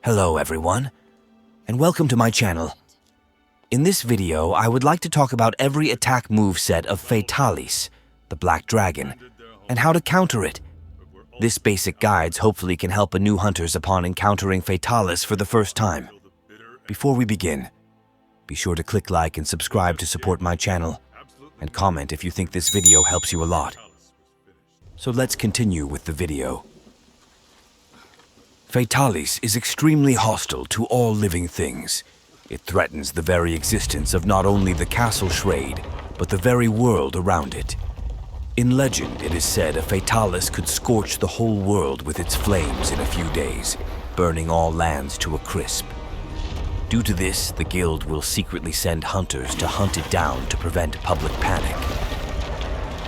Hello everyone, and welcome to my channel. In this video, I would like to talk about every attack moveset of Fatalis, the Black Dragon, and how to counter it. This basic guides hopefully can help new hunters upon encountering Fatalis for the first time. Before we begin, be sure to click like and subscribe to support my channel, and comment if you think this video helps you a lot. So let's continue with the video. Fatalis is extremely hostile to all living things. It threatens the very existence of not only the castle Shrade, but the very world around it. In legend, it is said a Fatalis could scorch the whole world with its flames in a few days, burning all lands to a crisp. Due to this, the guild will secretly send hunters to hunt it down to prevent public panic.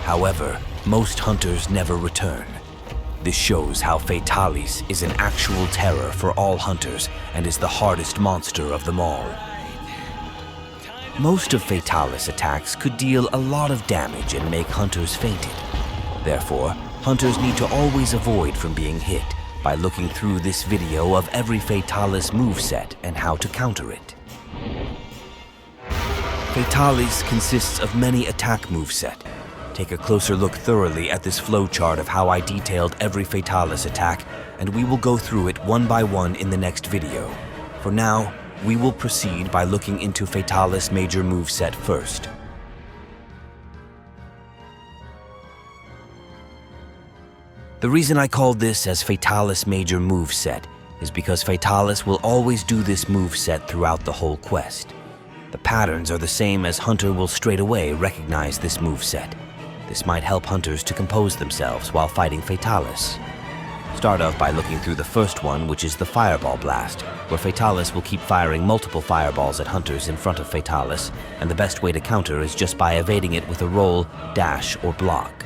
However, most hunters never return. This shows how Fatalis is an actual terror for all hunters and is the hardest monster of them all. Most of Fatalis attacks could deal a lot of damage and make hunters fainted. Therefore, hunters need to always avoid from being hit by looking through this video of every Fatalis moveset and how to counter it. Fatalis consists of many attack moveset. Take a closer look thoroughly at this flowchart of how I detailed every Fatalis attack, and we will go through it one by one in the next video. For now, we will proceed by looking into Fatalis major moveset first. The reason I called this as Fatalis major moveset is because Fatalis will always do this moveset throughout the whole quest. The patterns are the same as Hunter will straight away recognize this moveset. This might help hunters to compose themselves while fighting Fatalis. Start off by looking through the first one, which is the Fireball Blast, where Fatalis will keep firing multiple fireballs at hunters in front of Fatalis, and the best way to counter is just by evading it with a roll, dash, or block.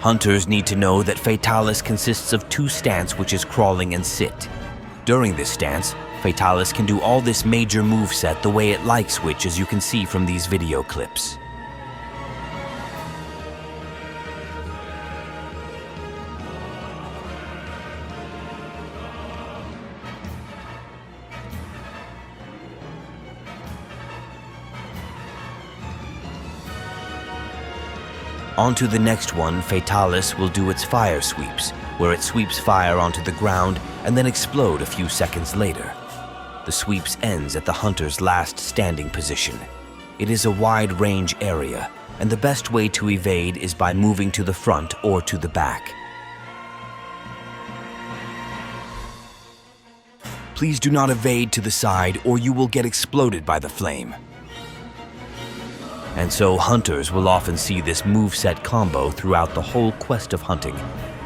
Hunters need to know that Fatalis consists of two stance, which is crawling and sit. During this stance, Fatalis can do all this major moveset the way it likes, which as you can see from these video clips. On to the next one, Fatalis will do its fire sweeps, where it sweeps fire onto the ground and then explode a few seconds later. The sweeps ends at the hunter's last standing position. It is a wide range area, and the best way to evade is by moving to the front or to the back. Please do not evade to the side or you will get exploded by the flame. And so hunters will often see this moveset combo throughout the whole quest of hunting,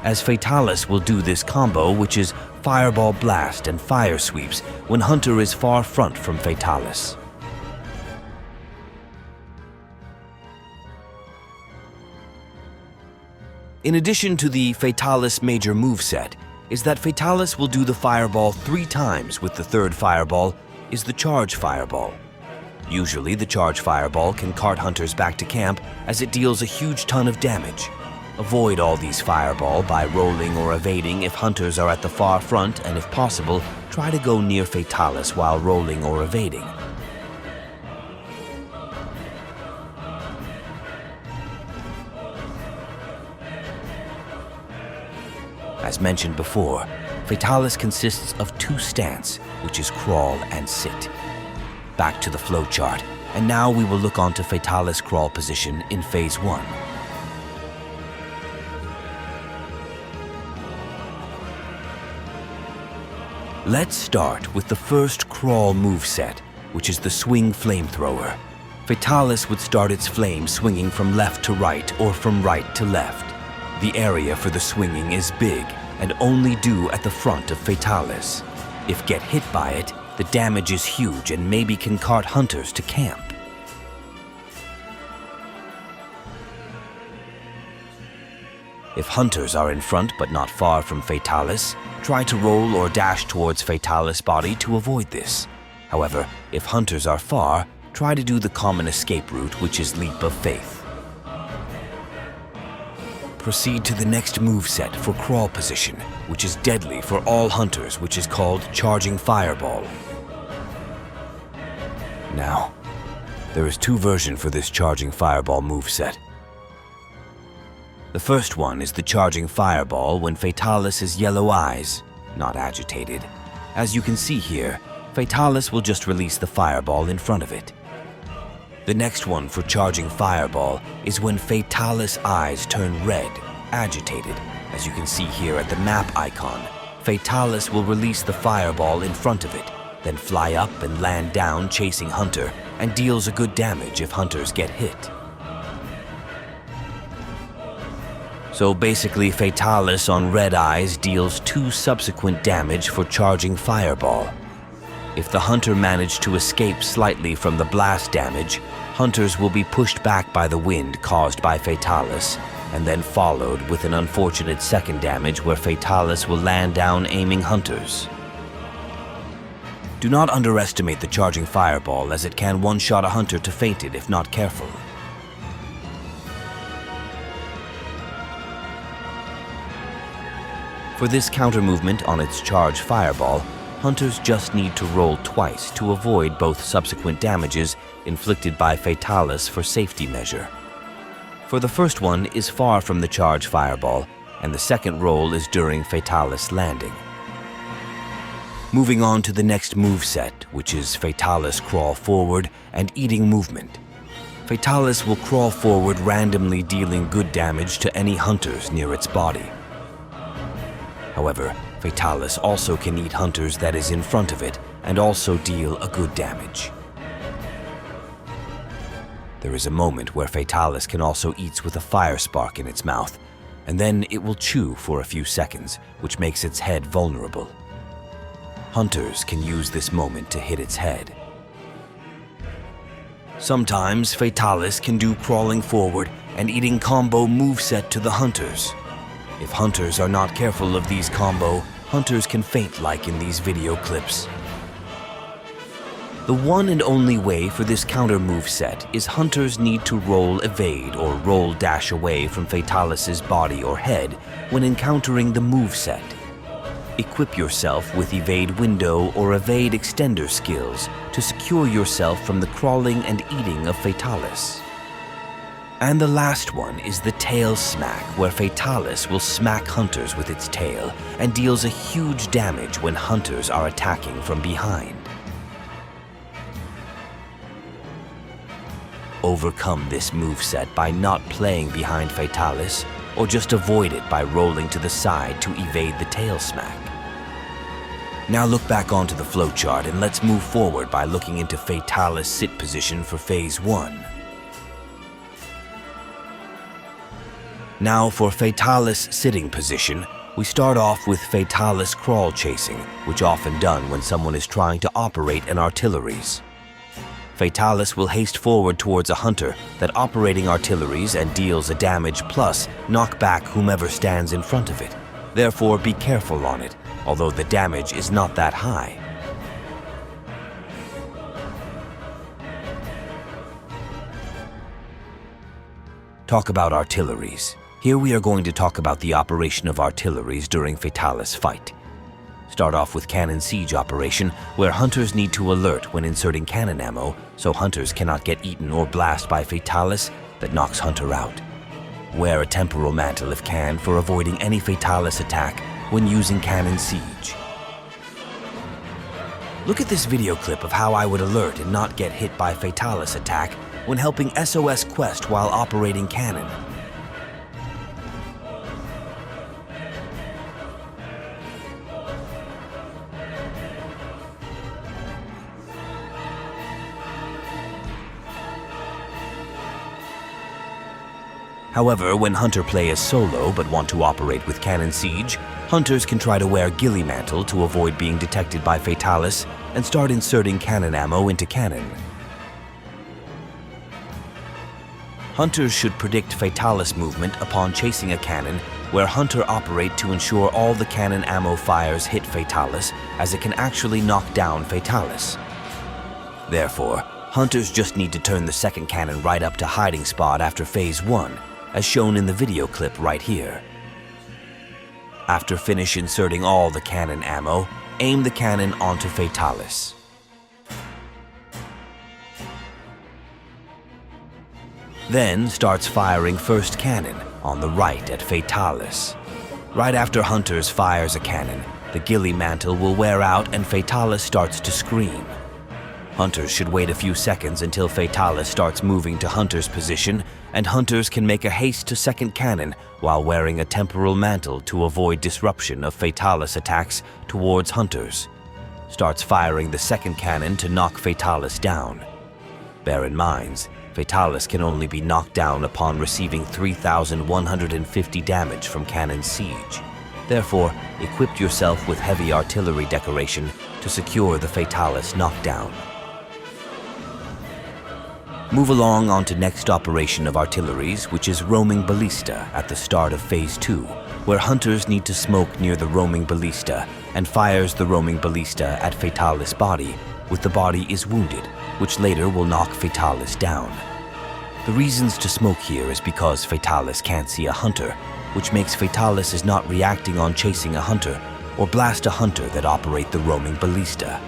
as Fatalis will do this combo, which is Fireball Blast and Fire Sweeps when Hunter is far front from Fatalis. In addition to the Fatalis major moveset, is that Fatalis will do the Fireball 3 times, with the third Fireball is the Charge Fireball. Usually, the Charge Fireball can cart hunters back to camp as it deals a huge ton of damage. Avoid all these Fireball by rolling or evading if hunters are at the far front, and if possible, try to go near Fatalis while rolling or evading. As mentioned before, Fatalis consists of 2 stance, which is crawl and sit. Back to the flowchart, and now we will look onto Fatalis crawl position in Phase 1. Let's start with the first crawl moveset, which is the Swing Flamethrower. Fatalis would start its flame swinging from left to right or from right to left. The area for the swinging is big and only due at the front of Fatalis. If get hit by it, the damage is huge and maybe can cart hunters to camp. If hunters are in front but not far from Fatalis, try to roll or dash towards Fatalis' body to avoid this. However, if hunters are far, try to do the common escape route, which is Leap of Faith. Proceed to the next moveset for crawl position, which is deadly for all hunters, which is called Charging Fireball. Now, there is two versions for this Charging Fireball moveset. The first one is the Charging Fireball when Fatalis has yellow eyes, not agitated. As you can see here, Fatalis will just release the fireball in front of it. The next one for Charging Fireball is when Fatalis' eyes turn red, agitated. As you can see here at the map icon, Fatalis will release the fireball in front of it, then fly up and land down chasing Hunter, and deals a good damage if hunters get hit. So basically, Fatalis on red eyes deals 2 subsequent damage for Charging Fireball. If the hunter managed to escape slightly from the blast damage, hunters will be pushed back by the wind caused by Fatalis, and then followed with an unfortunate second damage where Fatalis will land down aiming hunters. Do not underestimate the Charging Fireball, as it can one-shot a hunter to faint it if not careful. For this counter-movement on its Charge Fireball, hunters just need to roll twice to avoid both subsequent damages inflicted by Fatalis for safety measure. For the first one is far from the Charge Fireball, and the second roll is during Fatalis landing. Moving on to the next moveset, which is Fatalis Crawl Forward and Eating Movement. Fatalis will crawl forward, randomly dealing good damage to any hunters near its body. However, Fatalis also can eat hunters that is in front of it and also deal a good damage. There is a moment where Fatalis can also eat with a fire spark in its mouth, and then it will chew for a few seconds, which makes its head vulnerable. Hunters can use this moment to hit its head. Sometimes Fatalis can do crawling forward and eating combo moveset to the hunters. If hunters are not careful of these combo, hunters can faint like in these video clips. The one and only way for this counter moveset is hunters need to roll evade or roll dash away from Fatalis' body or head when encountering the moveset. Equip yourself with evade window or evade extender skills to secure yourself from the crawling and eating of Fatalis. And the last one is the tail smack, where Fatalis will smack hunters with its tail and deals a huge damage when hunters are attacking from behind. Overcome this moveset by not playing behind Fatalis, or just avoid it by rolling to the side to evade the tail smack. Now look back onto the flowchart and let's move forward by looking into Fatalis Sit Position for Phase 1. Now for Fatalis Sitting Position, we start off with Fatalis Crawl Chasing, which often done when someone is trying to operate an Artilleries. Fatalis will haste forward towards a hunter that operating Artilleries and deals a damage plus knock back whomever stands in front of it. Therefore be careful on it, although the damage is not that high. Talk about Artilleries. Here we are going to talk about the operation of Artilleries during Fatalis fight. Start off with Cannon Siege operation, where hunters need to alert when inserting cannon ammo, so hunters cannot get eaten or blast by Fatalis that knocks hunter out. Wear a temporal mantle if can for avoiding any Fatalis attack when using Cannon Siege. Look at this video clip of how I would alert and not get hit by Fatalis attack when helping SOS quest while operating cannon. However, when hunter play is solo but want to operate with Cannon Siege, hunters can try to wear Ghillie Mantle to avoid being detected by Fatalis and start inserting cannon ammo into cannon. Hunters should predict Fatalis movement upon chasing a cannon, where hunter operate to ensure all the cannon ammo fires hit Fatalis, as it can actually knock down Fatalis. Therefore, hunters just need to turn the second cannon right up to hiding spot after Phase 1, as shown in the video clip right here. After finish inserting all the cannon ammo, aim the cannon onto Fatalis. Then starts firing first cannon on the right at Fatalis. Right after Hunters fires a cannon, the ghillie mantle will wear out and Fatalis starts to scream. Hunters should wait a few seconds until Fatalis starts moving to Hunter's position, and Hunters can make a haste to second cannon while wearing a temporal mantle to avoid disruption of Fatalis attacks towards Hunters. Starts firing the second cannon to knock Fatalis down. Bear in mind, Fatalis can only be knocked down upon receiving 3,150 damage from cannon siege. Therefore, equip yourself with heavy artillery decoration to secure the Fatalis knockdown. Move along onto next operation of Artilleries, which is roaming ballista at the start of Phase 2, where Hunters need to smoke near the roaming ballista and fires the roaming ballista at Fatalis' body, with the body is wounded, which later will knock Fatalis down. The reasons to smoke here is because Fatalis can't see a Hunter, which makes Fatalis is not reacting on chasing a Hunter, or blast a Hunter that operate the roaming ballista.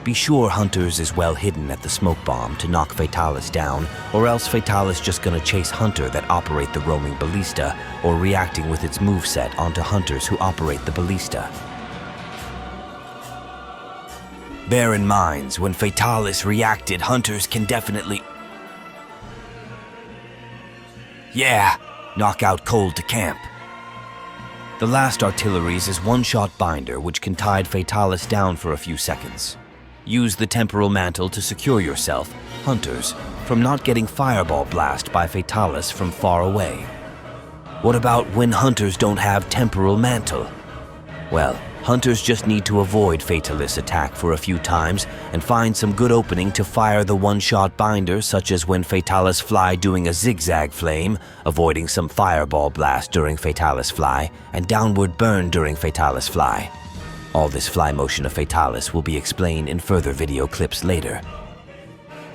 Be sure Hunters is well hidden at the smoke bomb to knock Fatalis down, or else Fatalis just gonna chase Hunter that operate the roaming ballista, or reacting with its moveset onto Hunters who operate the ballista. Bear in mind, when Fatalis reacted, Hunters can definitely... knock out cold to camp. The last Artilleries is one-shot binder which can tide Fatalis down for a few seconds. Use the temporal mantle to secure yourself, Hunters, from not getting fireball blast by Fatalis from far away. What about when Hunters don't have temporal mantle? Well, Hunters just need to avoid Fatalis attack for a few times and find some good opening to fire the one-shot binder, such as when Fatalis fly doing a zigzag flame, avoiding some fireball blast during Fatalis fly, and downward burn during Fatalis fly. All this fly motion of Fatalis will be explained in further video clips later.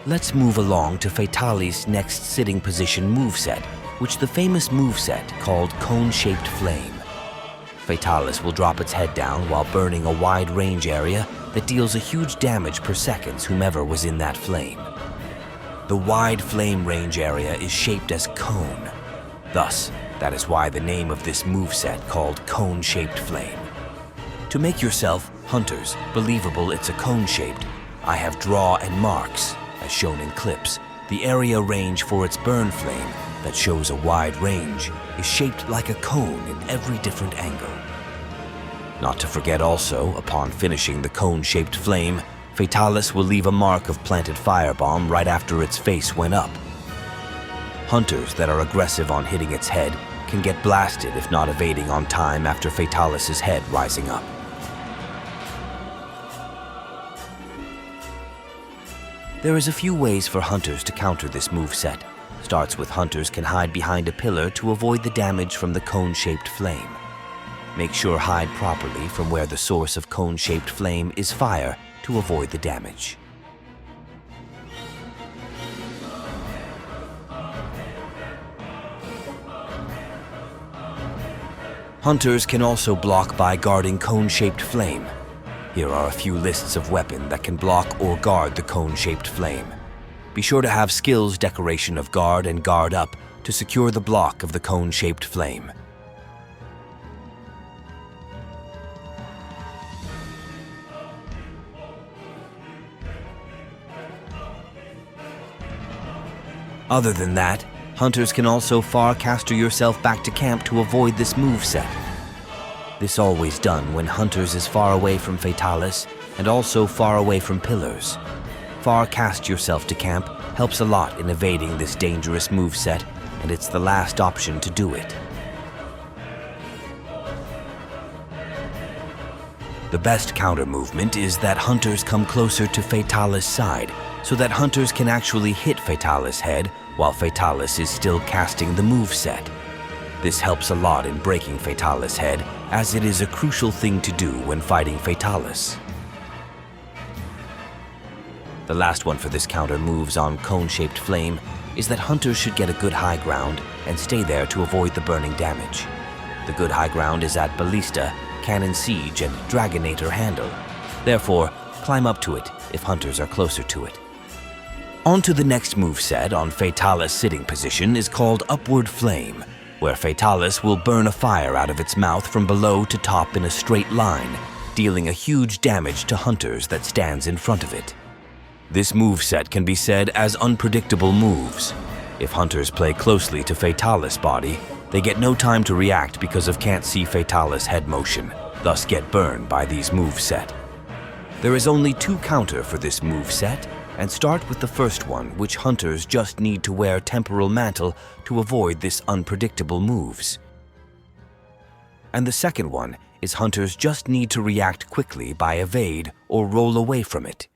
Let's move along to Fatalis' next sitting position moveset, which the famous moveset called Cone-Shaped Flame. Fatalis will drop its head down while burning a wide range area that deals a huge damage per second whomever was in that flame. The wide flame range area is shaped as cone. Thus, that is why the name of this moveset called Cone-Shaped Flame. To make yourself, Hunters, believable it's a cone-shaped, I have draw and marks, as shown in clips. The area range for its burn flame, that shows a wide range, is shaped like a cone in every different angle. Not to forget also, upon finishing the cone-shaped flame, Fatalis will leave a mark of planted firebomb right after its face went up. Hunters that are aggressive on hitting its head can get blasted if not evading on time after Fatalis' head rising up. There is a few ways for Hunters to counter this moveset. Starts with Hunters can hide behind a pillar to avoid the damage from the cone-shaped flame. Make sure hide properly from where the source of cone-shaped flame is fire to avoid the damage. Hunters can also block by guarding cone-shaped flame. Here are a few lists of weapons that can block or guard the cone-shaped flame. Be sure to have skills decoration of guard and guard up to secure the block of the cone-shaped flame. Other than that, Hunters can also farcaster yourself back to camp to avoid this moveset. This always done when Hunters is far away from Fatalis and also far away from pillars. Farcast yourself to camp helps a lot in evading this dangerous moveset, and it's the last option to do it. The best counter movement is that Hunters come closer to Fatalis' side, so that Hunters can actually hit Fatalis' head while Fatalis is still casting the moveset. This helps a lot in breaking Fatalis' head, as it is a crucial thing to do when fighting Fatalis. The last one for this counter moves on cone-shaped flame is that hunters should get a good high ground and stay there to avoid the burning damage. The good high ground is at Ballista, Cannon Siege, and Dragonator Handle. Therefore, climb up to it if hunters are closer to it. On to the next moveset on Fatalis Sitting Position is called Upward Flame, where Fatalis will burn a fire out of its mouth from below to top in a straight line, dealing a huge damage to hunters that stands in front of it. This moveset can be said as unpredictable moves. If hunters play closely to Fatalis' body, they get no time to react because of can't see Fatalis head motion, thus get burned by these moveset. There is only 2 counter for this moveset, and start with the first one, which hunters just need to wear Temporal Mantle to avoid this unpredictable moves. And the second one is hunters just need to react quickly by evade or roll away from it.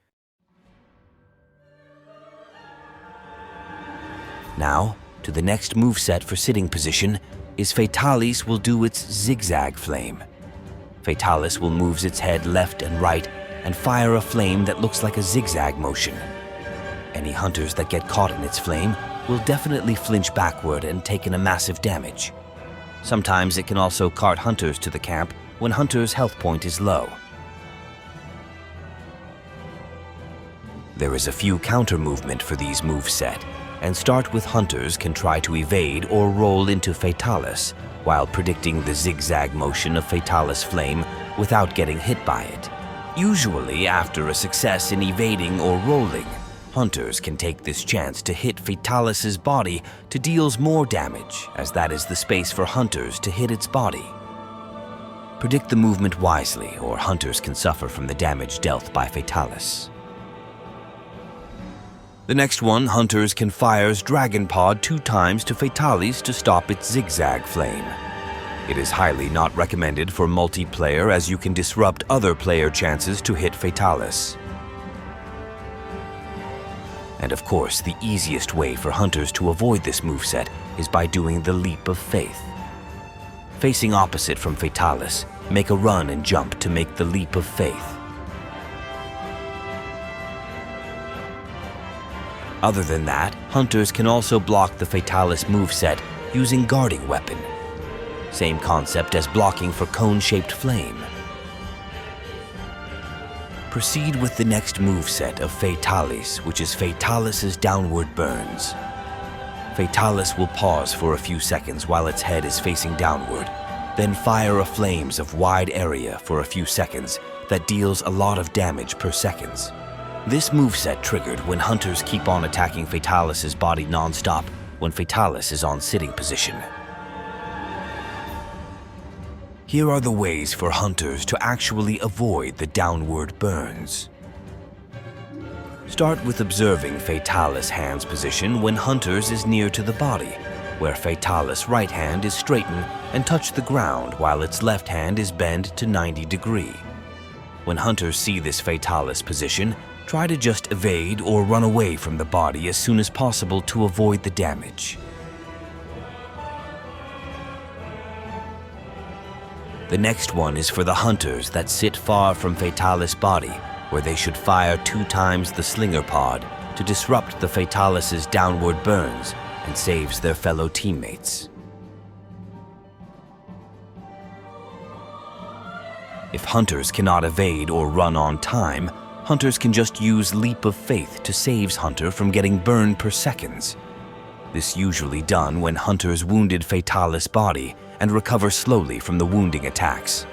Now, to the next moveset for sitting position is Fatalis will do its Zigzag Flame. Fatalis will move its head left and right and fire a flame that looks like a zigzag motion. Any hunters that get caught in its flame will definitely flinch backward and take in a massive damage. Sometimes it can also cart hunters to the camp when hunters' health point is low. There is a few counter movement for these moveset, and start with hunters can try to evade or roll into Fatalis while predicting the zigzag motion of Fatalis Flame without getting hit by it. Usually, after a success in evading or rolling, hunters can take this chance to hit Fatalis' body to deal more damage, as that is the space for hunters to hit its body. Predict the movement wisely, or hunters can suffer from the damage dealt by Fatalis. The next one, hunters can fire Dragon Pod 2 times to Fatalis to stop its zigzag flame. It is highly not recommended for multiplayer as you can disrupt other player chances to hit Fatalis. And of course, the easiest way for hunters to avoid this moveset is by doing the Leap of Faith. Facing opposite from Fatalis, make a run and jump to make the Leap of Faith. Other than that, hunters can also block the Fatalis moveset using Guarding Weapon. Same concept as blocking for cone-shaped flame. Proceed with the next moveset of Fatalis, which is Fatalis' Downward Burns. Fatalis will pause for a few seconds while its head is facing downward, then fire a flames of wide area for a few seconds that deals a lot of damage per seconds. This moveset triggered when hunters keep on attacking Fatalis' body non-stop when Fatalis is on sitting position. Here are the ways for hunters to actually avoid the downward burns. Start with observing Fatalis hand's position when hunters is near to the body, where Fatalis right hand is straighten and touch the ground while its left hand is bend to 90 degree. When hunters see this Fatalis position, try to just evade or run away from the body as soon as possible to avoid the damage. The next one is for the hunters that sit far from Fatalis' body, where they should fire 2 times the Slinger Pod to disrupt the Fatalis' downward burns and saves their fellow teammates. If hunters cannot evade or run on time, hunters can just use Leap of Faith to save hunter from getting burned per seconds. This usually done when hunters wounded Fatalis' body and recover slowly from the wounding attacks.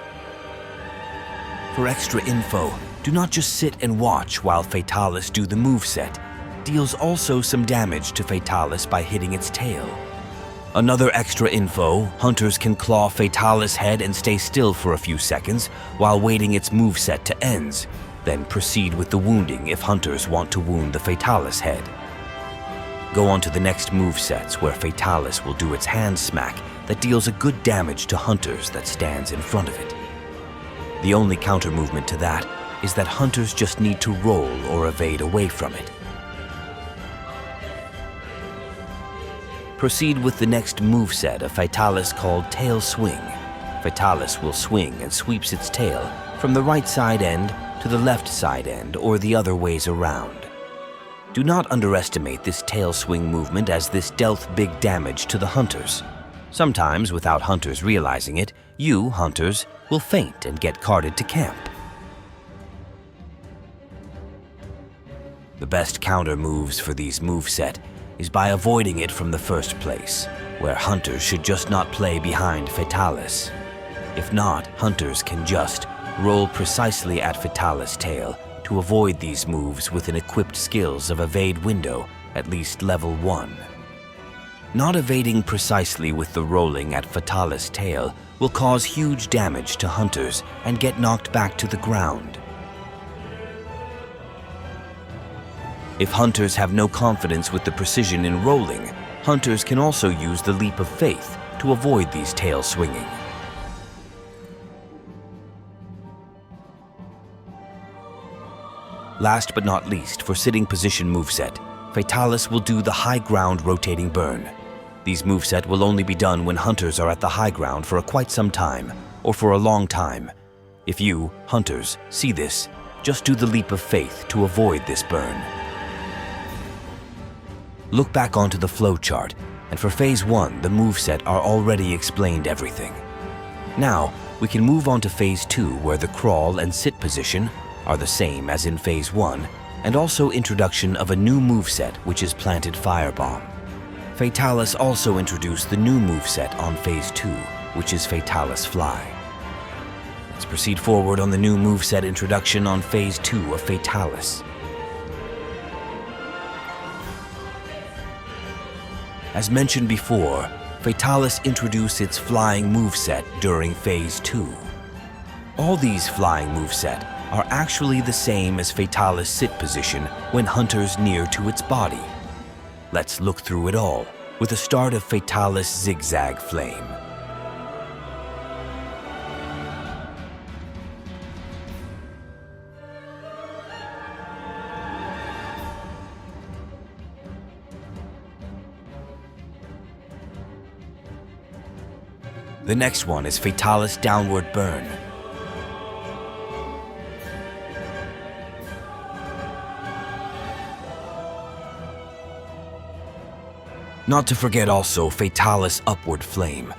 For extra info, do not just sit and watch while Fatalis do the moveset. Deals also some damage to Fatalis by hitting its tail. Another extra info, hunters can claw Fatalis' head and stay still for a few seconds while waiting its moveset to ends, then proceed with the wounding if hunters want to wound the Fatalis head. Go on to the next movesets where Fatalis will do its hand smack that deals a good damage to hunters that stands in front of it. The only counter movement to that is that hunters just need to roll or evade away from it. Proceed with the next moveset of Fatalis called Tail Swing. Fatalis will swing and sweeps its tail from the right side end to the left side end or the other ways around. Do not underestimate this tail swing movement, as this dealt big damage to the hunters. Sometimes, without hunters realizing it, you, hunters, will faint and get carted to camp. The best counter moves for these moveset is by avoiding it from the first place, where hunters should just not play behind Fatalis. If not, hunters can just roll precisely at Fatalis' tail to avoid these moves with an equipped skills of evade window, at least level 1. Not evading precisely with the rolling at Fatalis' tail will cause huge damage to hunters and get knocked back to the ground. If hunters have no confidence with the precision in rolling, hunters can also use the leap of faith to avoid these tail swinging. Last but not least, for sitting position moveset, Fatalis will do the high ground rotating burn. These moveset will only be done when hunters are at the high ground for quite some time, or for a long time. If you, hunters, see this, just do the leap of faith to avoid this burn. Look back onto the flowchart, and for Phase 1, the moveset are already explained everything. Now, we can move on to Phase 2, where the crawl and sit position are the same as in Phase 1, and also introduction of a new moveset, which is Planted Firebomb. Fatalis also introduced the new moveset on Phase 2, which is Fatalis Fly. Let's proceed forward on the new moveset introduction on Phase 2 of Fatalis. As mentioned before, Fatalis introduced its flying moveset during Phase 2. All these flying moveset are actually the same as Fatalis Sit Position when hunters near to its body. Let's look through it all, with a start of Fatalis Zigzag Flame. The next one is Fatalis Downward Burn. Not to forget also Fatalis Upward Flame.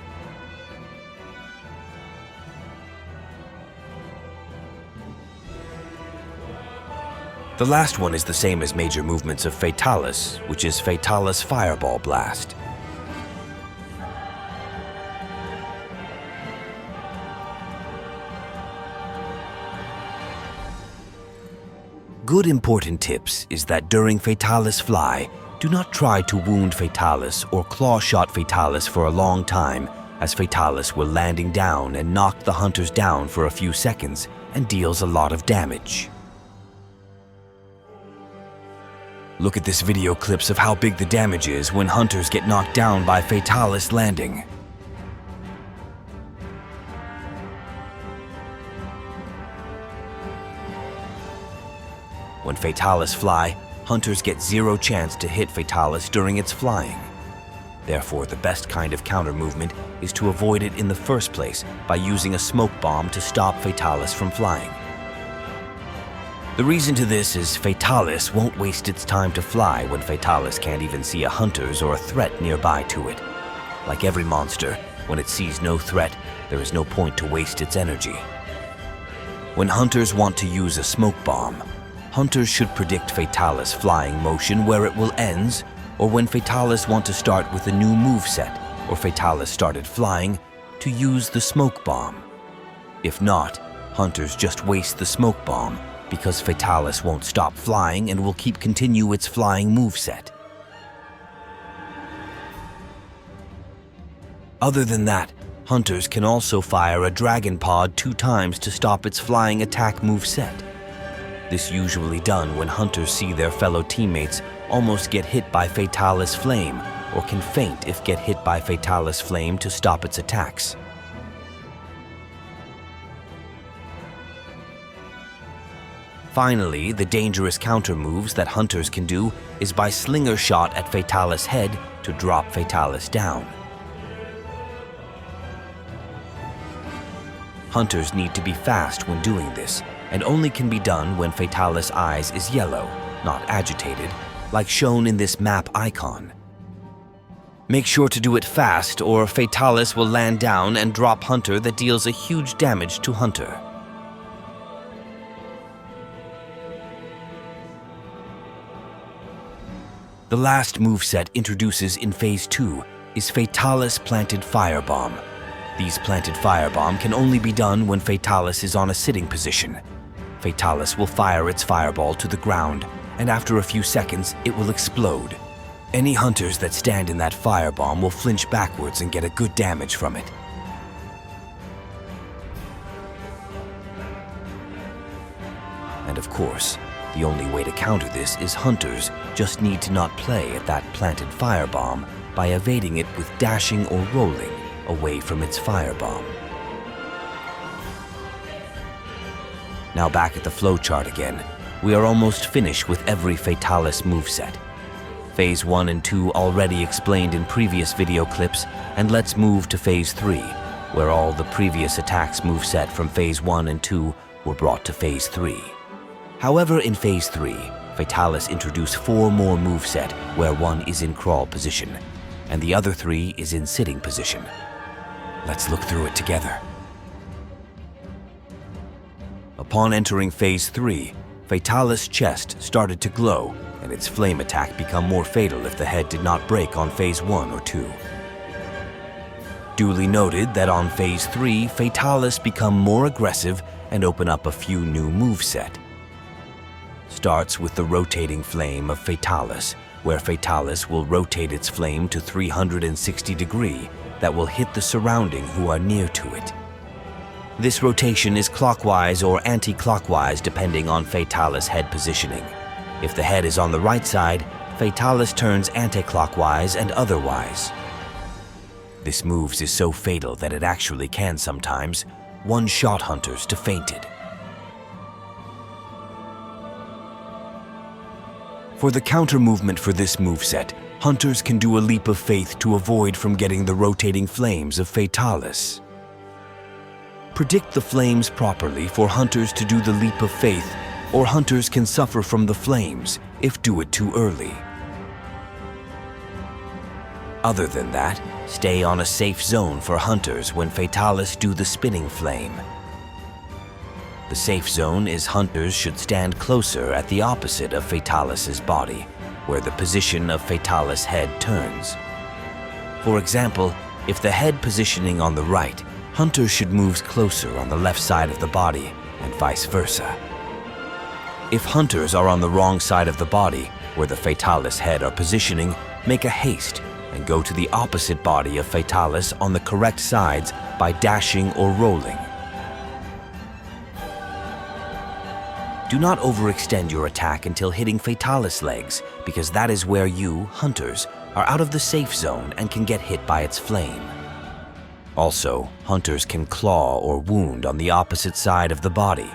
The last one is the same as major movements of Fatalis, which is Fatalis Fireball Blast. Good important tips is that during Fatalis Fly, do not try to wound Fatalis or claw shot Fatalis for a long time, as Fatalis will landing down and knock the hunters down for a few seconds and deals a lot of damage. Look at this video clips of how big the damage is when hunters get knocked down by Fatalis landing. When Fatalis Fly, hunters get zero chance to hit Fatalis during its flying. Therefore, the best kind of counter movement is to avoid it in the first place by using a smoke bomb to stop Fatalis from flying. The reason to this is Fatalis won't waste its time to fly when Fatalis can't even see a hunters or a threat nearby to it. Like every monster, when it sees no threat, there is no point to waste its energy. When hunters want to use a smoke bomb, hunters should predict Fatalis flying motion where it will ends, or when Fatalis want to start with a new moveset, or Fatalis started flying, to use the smoke bomb. If not, hunters just waste the smoke bomb because Fatalis won't stop flying and will continue its flying moveset. Other than that, hunters can also fire a dragon pod 2 times to stop its flying attack moveset. This usually done when hunters see their fellow teammates almost get hit by Fatalis Flame, or can faint if get hit by Fatalis Flame to stop its attacks. Finally, the dangerous counter moves that hunters can do is by slinger shot at Fatalis head to drop Fatalis down. Hunters need to be fast when doing this, and only can be done when Fatalis' eyes is yellow, not agitated, like shown in this map icon. Make sure to do it fast, or Fatalis will land down and drop Hunter that deals a huge damage to Hunter. The last moveset introduces in Phase 2 is Fatalis Planted Firebomb. These planted firebomb can only be done when Fatalis is on a sitting position. Fatalis will fire its fireball to the ground, and after a few seconds, it will explode. Any hunters that stand in that firebomb will flinch backwards and get a good damage from it. And of course, the only way to counter this is hunters just need to not play at that planted firebomb by evading it with dashing or rolling away from its firebomb. Now back at the flowchart again, we are almost finished with every Fatalis moveset. Phase 1 and 2 already explained in previous video clips, and let's move to Phase 3, where all the previous attacks moveset from Phase 1 and 2 were brought to Phase 3. However, in Phase 3, Fatalis introduced 4 more moveset where one is in crawl position, and the other 3 is in sitting position. Let's look through it together. Upon entering Phase 3, Fatalis' chest started to glow, and its flame attack become more fatal if the head did not break on Phase 1 or 2. Duly noted that on Phase 3, Fatalis become more aggressive and open up a few new moveset. Starts with the rotating flame of Fatalis, where Fatalis will rotate its flame to 360 degrees that will hit the surrounding who are near to it. This rotation is clockwise or anti-clockwise depending on Fatalis' head positioning. If the head is on the right side, Fatalis turns anti-clockwise and otherwise. This move is so fatal that it actually can sometimes one-shot hunters to fainted. For the counter movement for this moveset, hunters can do a leap of faith to avoid from getting the rotating flames of Fatalis. Predict the flames properly for hunters to do the leap of faith, or hunters can suffer from the flames if do it too early. Other than that, stay on a safe zone for hunters when Fatalis do the spinning flame. The safe zone is hunters should stand closer at the opposite of Fatalis' body, where the position of Fatalis' head turns. For example, if the head positioning on the right, hunters should move closer on the left side of the body, and vice versa. If hunters are on the wrong side of the body, where the Fatalis head are positioning, make a haste and go to the opposite body of Fatalis on the correct sides by dashing or rolling. Do not overextend your attack until hitting Fatalis legs, because that is where you, hunters, are out of the safe zone and can get hit by its flame. Also, hunters can claw or wound on the opposite side of the body.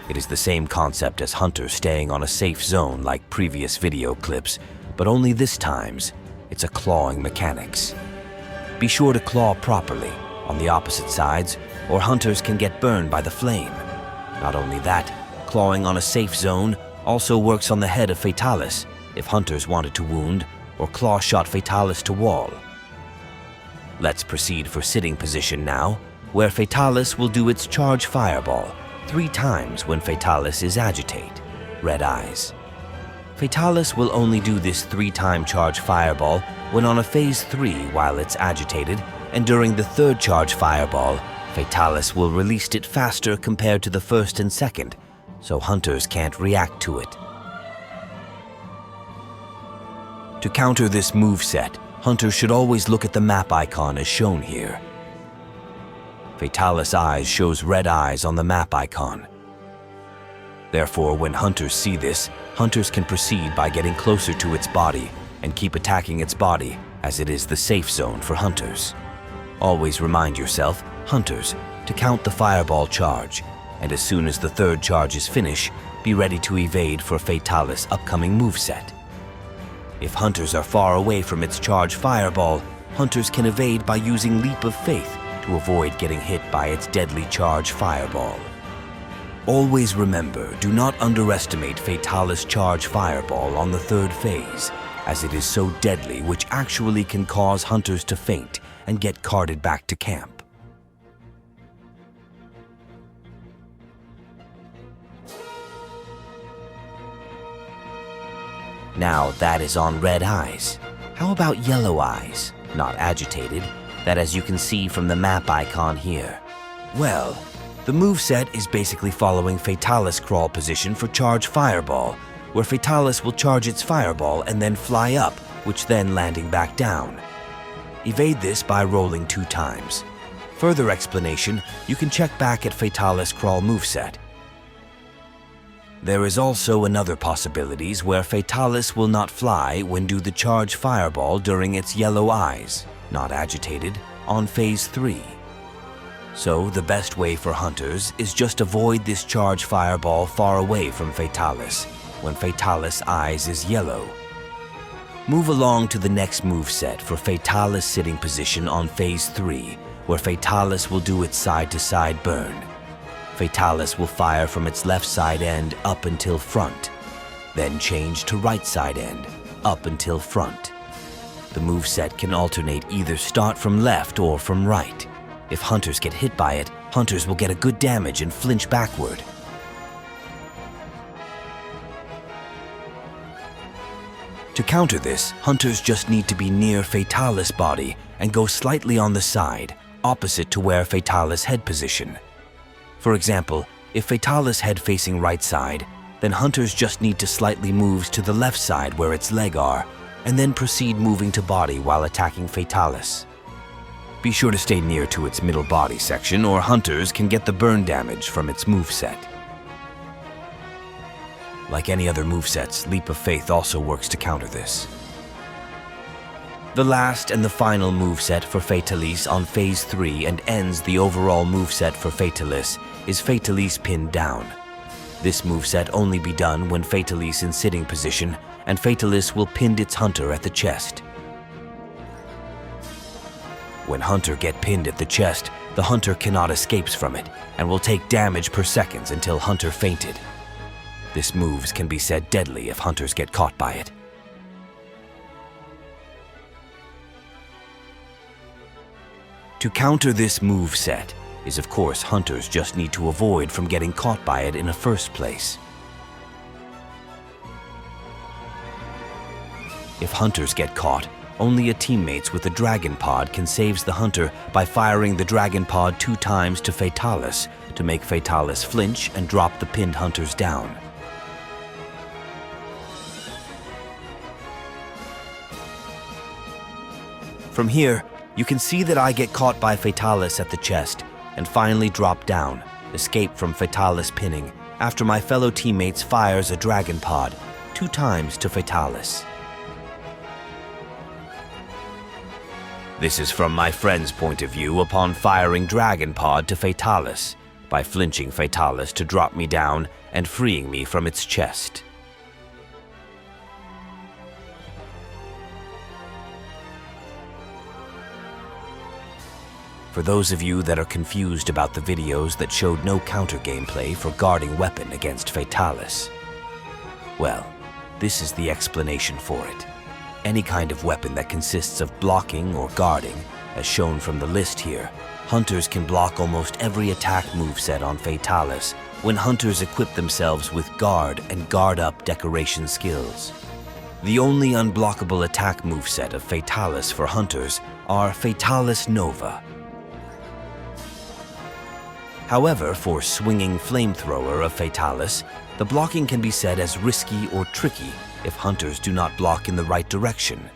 It is the same concept as hunters staying on a safe zone like previous video clips, but only this times, it's a clawing mechanics. Be sure to claw properly on the opposite sides, or hunters can get burned by the flame. Not only that, clawing on a safe zone also works on the head of Fatalis if hunters wanted to wound or claw shot Fatalis to wall. Let's proceed for sitting position now, where Fatalis will do its charge fireball 3 times when Fatalis is agitate, red eyes. Fatalis will only do this 3-time charge fireball when on a Phase 3 while it's agitated, and during the 3rd charge fireball, Fatalis will release it faster compared to the 1st and 2nd, so hunters can't react to it. To counter this moveset, hunters should always look at the map icon as shown here. Fatalis' eyes shows red eyes on the map icon. Therefore, when hunters see this, hunters can proceed by getting closer to its body and keep attacking its body, as it is the safe zone for hunters. Always remind yourself, hunters, to count the fireball charge, and as soon as the 3rd charge is finished, be ready to evade for Fatalis' upcoming moveset. If hunters are far away from its charge fireball, hunters can evade by using Leap of Faith to avoid getting hit by its deadly charge fireball. Always remember, do not underestimate Fatalis Charge Fireball on the third phase, as it is so deadly, which actually can cause hunters to faint and get carted back to camp. Now that is on red eyes. How about yellow eyes? Not agitated, that as you can see from the map icon here. Well, the moveset is basically following Fatalis crawl position for Charge Fireball, where Fatalis will charge its fireball and then fly up, which then landing back down. Evade this by rolling 2 times. Further explanation, you can check back at Fatalis crawl moveset. There is also another possibilities where Fatalis will not fly when do the charge fireball during its yellow eyes, not agitated, on phase 3. So the best way for hunters is just avoid this charge fireball far away from Fatalis when Fatalis eyes is yellow. Move along to the next moveset for Fatalis Sitting Position on phase 3, where Fatalis will do its side-to-side burn. Fatalis will fire from its left side end up until front, then change to right side end, up until front. The moveset can alternate either start from left or from right. If hunters get hit by it, hunters will get a good damage and flinch backward. To counter this, hunters just need to be near Fatalis body and go slightly on the side, opposite to where Fatalis head position. For example, if Fatalis head facing right side, then hunters just need to slightly move to the left side where its leg are, and then proceed moving to body while attacking Fatalis. Be sure to stay near to its middle body section, or hunters can get the burn damage from its moveset. Like any other movesets, Leap of Faith also works to counter this. The last and the final moveset for Fatalis on phase 3 and ends the overall moveset for Fatalis is Fatalis Pinned Down. This moveset only be done when Fatalis in sitting position, and Fatalis will pin its hunter at the chest. When hunter get pinned at the chest, the hunter cannot escape from it and will take damage per seconds until hunter fainted. This moves can be said deadly if hunters get caught by it. To counter this moveset is, of course, hunters just need to avoid from getting caught by it in the first place. If hunters get caught, only a teammates with a dragon pod can save the hunter by firing the dragon pod 2 times to Fatalis to make Fatalis flinch and drop the pinned hunters down. From here, you can see that I get caught by Fatalis at the chest and finally drop down, escape from Fatalis pinning after my fellow teammates fires a dragon pod 2 times to Fatalis. This is from my friend's point of view upon firing dragon pod to Fatalis by flinching Fatalis to drop me down and freeing me from its chest. For those of you that are confused about the videos that showed no counter gameplay for guarding weapon against Fatalis, well, this is the explanation for it. Any kind of weapon that consists of blocking or guarding, as shown from the list here, hunters can block almost every attack moveset on Fatalis when hunters equip themselves with guard and guard up decoration skills. The only unblockable attack moveset of Fatalis for hunters are Fatalis Nova. However, for Swinging Flamethrower of Fatalis, the blocking can be said as risky or tricky if hunters do not block in the right direction.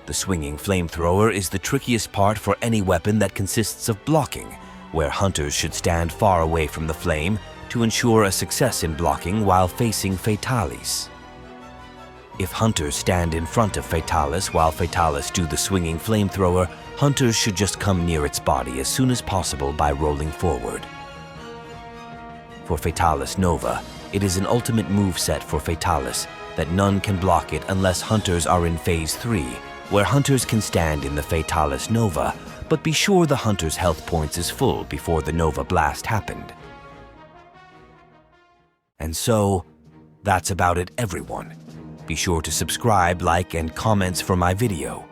The Swinging Flamethrower is the trickiest part for any weapon that consists of blocking, where hunters should stand far away from the flame to ensure a success in blocking while facing Fatalis. If hunters stand in front of Fatalis while Fatalis do the Swinging Flamethrower, hunters should just come near its body as soon as possible by rolling forward. For Fatalis Nova, it is an ultimate moveset for Fatalis that none can block it unless hunters are in phase 3, where hunters can stand in the Fatalis Nova, but be sure the hunter's health points is full before the Nova Blast happened. And so, that's about it, everyone. Be sure to subscribe, like, and comments for my video.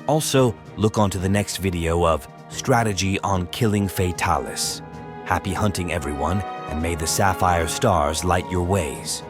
Also, look onto the next video of Strategy on Killing Fatalis. Happy hunting, everyone, and may the sapphire stars light your ways.